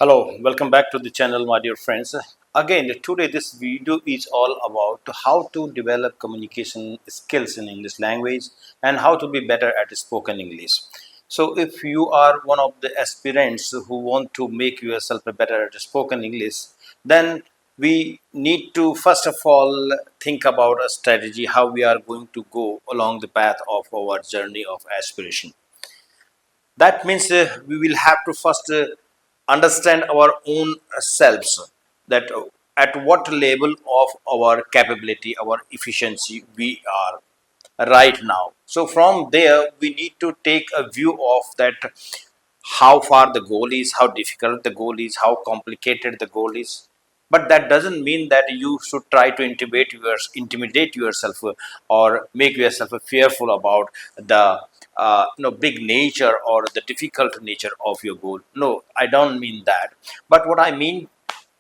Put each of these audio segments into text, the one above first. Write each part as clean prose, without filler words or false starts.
Hello, welcome back to the channel, my dear friends. Again, today this video is all about how to develop communication skills in English language and how to be better at spoken English. So, if you are one of the aspirants who want to make yourself better at spoken English, then we need to first of all think about a strategy how we are going to go along the path of our journey of aspiration. That means we will have to first understand our own selves, that at what level of our capability, our efficiency we are right now. So from there we need to take a view of that, how far the goal is, how difficult the goal is, how complicated the goal is. But that doesn't mean that you should try to intimidate yourself or make yourself fearful about the big nature or the difficult nature of your goal. No, I don't mean that. But what I mean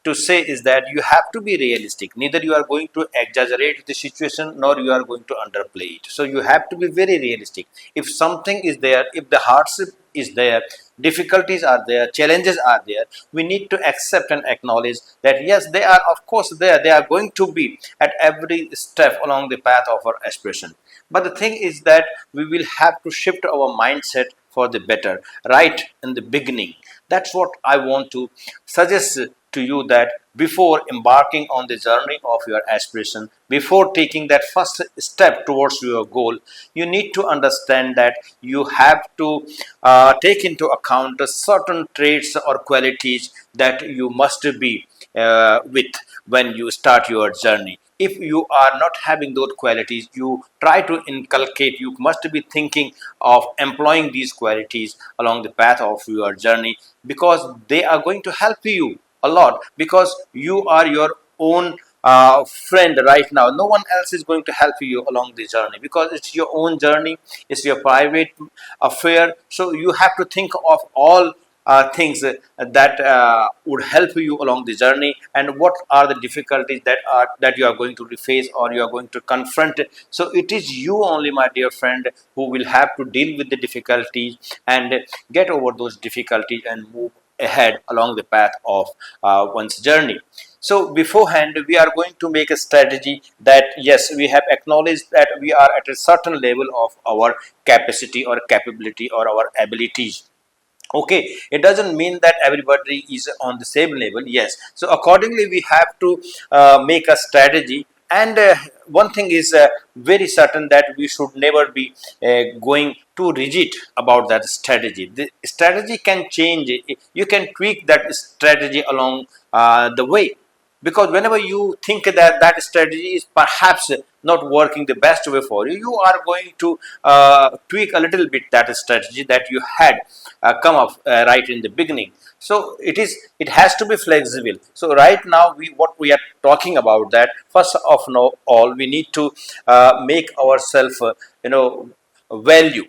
to say is that you have to be realistic. Neither you are going to exaggerate the situation nor you are going to underplay it. So you have to be very realistic. If something is there, if the hardship is there, difficulties are there, challenges are there, we need to accept and acknowledge that yes, they are of course there. They are going to be at every step along the path of our aspiration. But the thing is that we will have to shift our mindset for the better right in the beginning. That's what I want to suggest to you, that before embarking on the journey of your aspiration, before taking that first step towards your goal, you need to understand that you have to take into account certain traits or qualities that you must be with when you start your journey. If you are not having those qualities, you try to inculcate, you must be thinking of employing these qualities along the path of your journey, because they are going to help you a lot, because you are your own friend right now. No one else is going to help you along the journey, because it's your own journey, it's your private affair. So you have to think of all things that would help you along the journey, and what are the difficulties that you are going to face or you are going to confront. So it is you only, my dear friend, who will have to deal with the difficulties and get over those difficulties and move ahead along the path of one's journey. So beforehand we are going to make a strategy that yes, we have acknowledged that we are at a certain level of our capacity or capability or our abilities. Okay, it doesn't mean that everybody is on the same level. Yes, so accordingly we have to make a strategy. And one thing is very certain, that we should never be going too rigid about that strategy. The strategy can change, you can tweak that strategy along the way, because whenever you think that that strategy is perhaps not working the best way for you, you are going to tweak a little bit that strategy that you had come up right in the beginning. So it has to be flexible. So right now what we are talking about, that first of all we need to make ourselves value.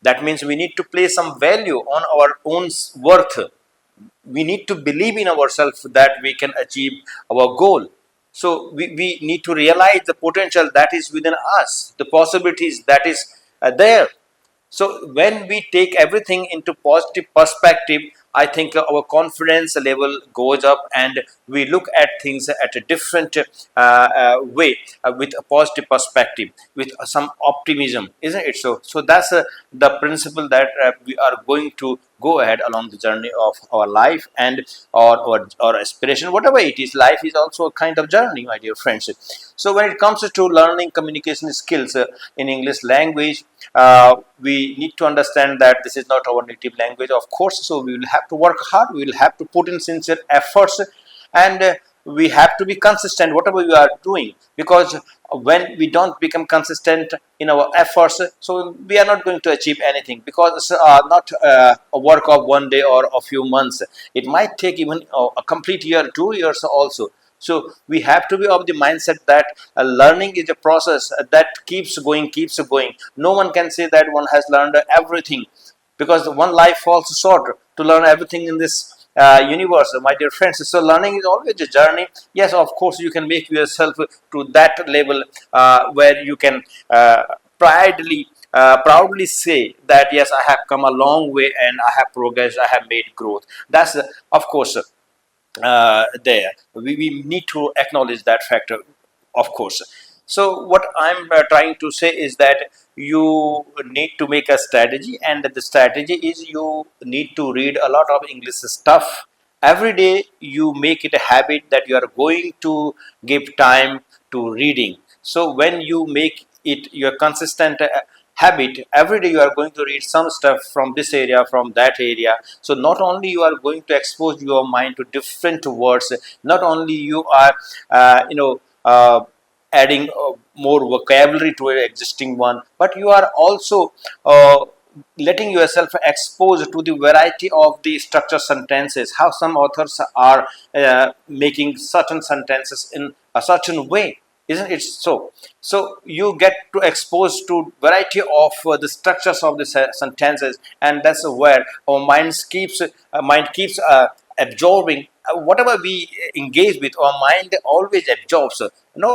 That means we need to place some value on our own worth. We need to believe in ourselves that we can achieve our goal. So we need to realize the potential that is within us, the possibilities that is there. So when we take everything into positive perspective, I think our confidence level goes up, and we look at things at a different way, with a positive perspective, with some optimism, isn't it? So that's the principle that we are going to go ahead along the journey of our life, and or aspiration, whatever it is. Life is also a kind of journey, my dear friends. So when it comes to learning communication skills in English language, we need to understand that this is not our native language, of course. So we will have to work hard, we will have to put in sincere efforts, and we have to be consistent whatever we are doing, because when we don't become consistent in our efforts, so we are not going to achieve anything, because it's not a work of one day or a few months. It might take even a complete year, 2 years also. So we have to be of the mindset that learning is a process that keeps going, keeps going. No one can say that one has learned everything, because one life falls short to learn everything in this universe, my dear friends. So learning is always a journey. Yes, of course, you can make yourself to that level where you can proudly say that yes, I have come a long way and I have progressed, I have made growth. That's of course there. We need to acknowledge that factor, of course. So what I'm trying to say is that you need to make a strategy, and the strategy is you need to read a lot of English stuff every day. You make it a habit that you are going to give time to reading. So when you make it your consistent habit, every day you are going to read some stuff from this area, from that area. So not only you are going to expose your mind to different words, not only you are adding more vocabulary to an existing one, but you are also letting yourself exposed to the variety of the structured sentences, how some authors are making certain sentences in a certain way, isn't it so? So you get to expose to variety of the structures of the sentences, and that's where our mind keeps absorbing whatever we engage with. Our mind always absorbs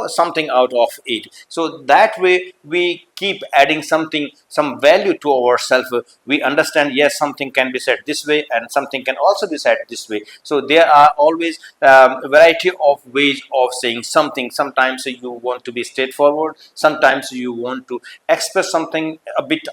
something out of it. So that way we keep adding something, some value to ourselves. We understand, yes, something can be said this way and something can also be said this way. So there are always a variety of ways of saying something. Sometimes you want to be straightforward, sometimes you want to express something a bit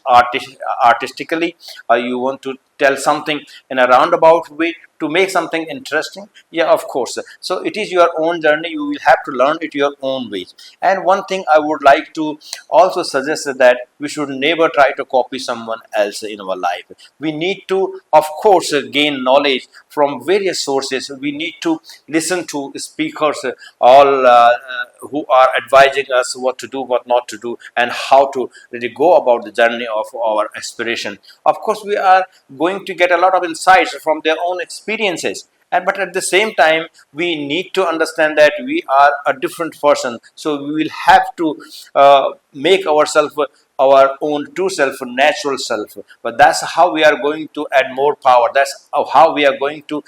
artistically, or you want to tell something in a roundabout way to make something interesting. Yeah, of course. So it is your own journey. You will have to learn it your own ways. And one thing I would like to also suggest is that we should never try to copy someone else in our life. We need to, of course, gain knowledge from various sources. We need to listen to speakers, all who are advising us what to do, what not to do, and how to really go about the journey of our aspiration. Of course, we are going to get a lot of insights from their own experiences. But at the same time, we need to understand that we are a different person. So we will have to make ourselves our own true self, natural self. But that's how we are going to add more power. That's how we are going to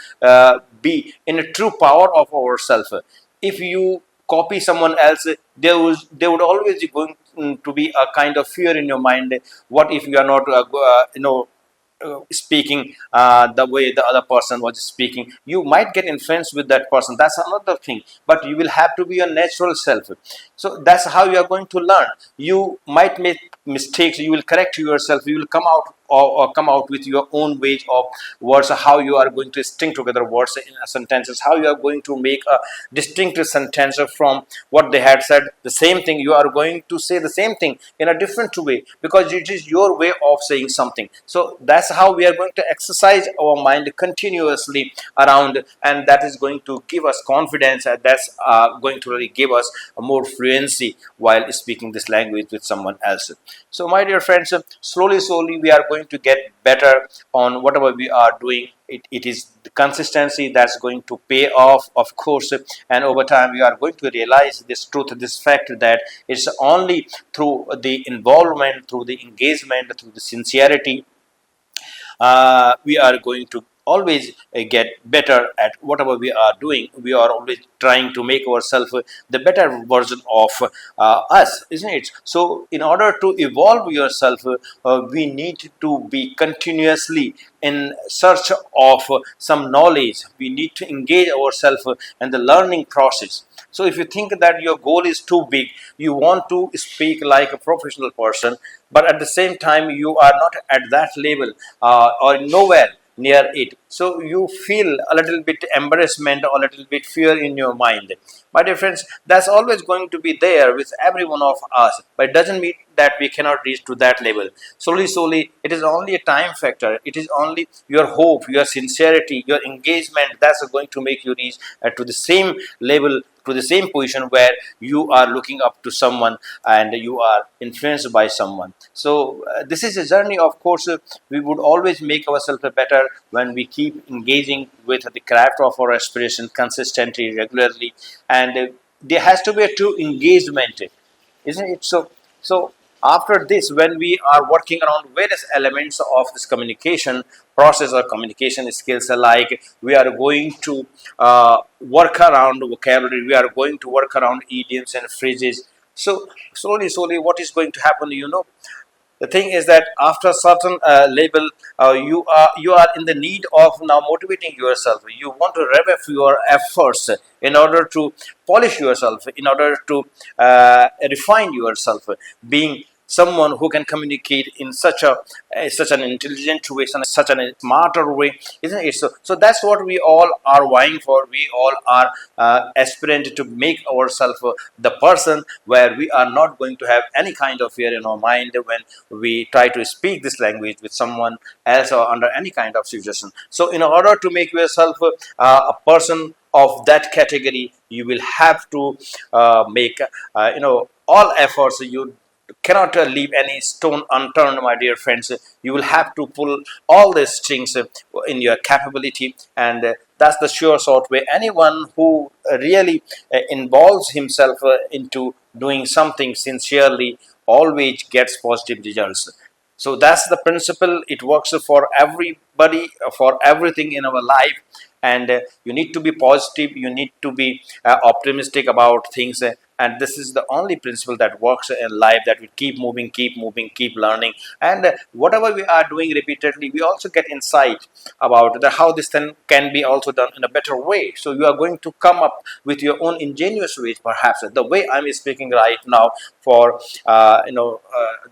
be in a true power of ourselves. If you copy someone else, there would always be going to be a kind of fear in your mind. What if you are not speaking the way the other person was speaking? You might get influenced with that person, that's another thing, but you will have to be your natural self. So that's how you are going to learn. You might make mistakes, you will correct yourself, you will come out, or come out with your own ways of words, how you are going to string together words in sentences, how you are going to make a distinct sentence from what they had said. The same thing, you are going to say the same thing in a different way, because it is your way of saying something. So that's how we are going to exercise our mind continuously around, and that is going to give us confidence, and that's going to really give us a more fluency while speaking this language with someone else. So my dear friends, slowly we are going to get better on whatever we are doing. It is the consistency that's going to pay off, of course, and over time we are going to realize this truth, this fact, that it's only through the involvement, through the engagement, through the sincerity, we are going to always get better at whatever we are doing. We are always trying to make ourselves the better version of us, isn't it? So in order to evolve yourself, we need to be continuously in search of some knowledge. We need to engage ourselves in the learning process. So if you think that your goal is too big, you want to speak like a professional person, but at the same time you are not at that level, or nowhere near it. So you feel a little bit embarrassment or a little bit fear in your mind. My dear friends, that's always going to be there with every one of us, but it doesn't mean that we cannot reach to that level. Slowly, it is only a time factor. It is only your hope, your sincerity, your engagement that's going to make you reach to the same level, to the same position where you are looking up to someone and you are influenced by someone. So this is a journey. Of course, we would always make ourselves better when we keep engaging with the craft of our aspiration consistently, regularly, and there has to be a true engagement, isn't it? So after this, when we are working around various elements of this communication process or communication skills alike, we are going to work around vocabulary, we are going to work around idioms and phrases. So slowly what is going to happen, the thing is that after a certain level, you are in the need of now motivating yourself. You want to rev up your efforts in order to polish yourself, in order to refine yourself, being someone who can communicate in such an intelligent way, such a smarter way, isn't it? So that's what we all are vying for. We all are aspirant to make ourselves the person where we are not going to have any kind of fear in our mind when we try to speak this language with someone else or under any kind of situation. So in order to make yourself a person of that category, you will have to make all efforts. You cannot leave any stone unturned, my dear friends. You will have to pull all the strings in your capability, and that's the sure sort way. Anyone who really involves himself into doing something sincerely always gets positive results. So that's the principle. It works for everybody, for everything in our life. And you need to be positive, you need to be optimistic about things. And this is the only principle that works in life, that we keep moving, keep learning. And whatever we are doing repeatedly, we also get insight about how this then can be also done in a better way. So you are going to come up with your own ingenious ways, perhaps the way I'm speaking right now for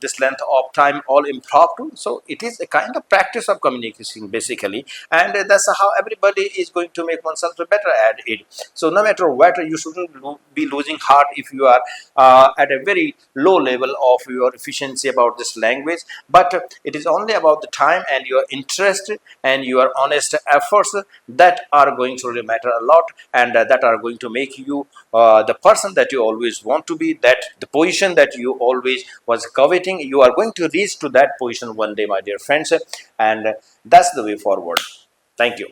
this length of time, all impromptu. So it is a kind of practice of communication basically, and that's how everybody is going to make oneself better at it. So no matter what, you shouldn't be losing heart if you are at a very low level of your efficiency about this language. But it is only about the time and your interest and your honest efforts that are going to really matter a lot, and that are going to make you the person that you always want to be, that the position that you always was coveting. You are going to reach to that position one day, my dear friends, and that's the way forward. Thank you.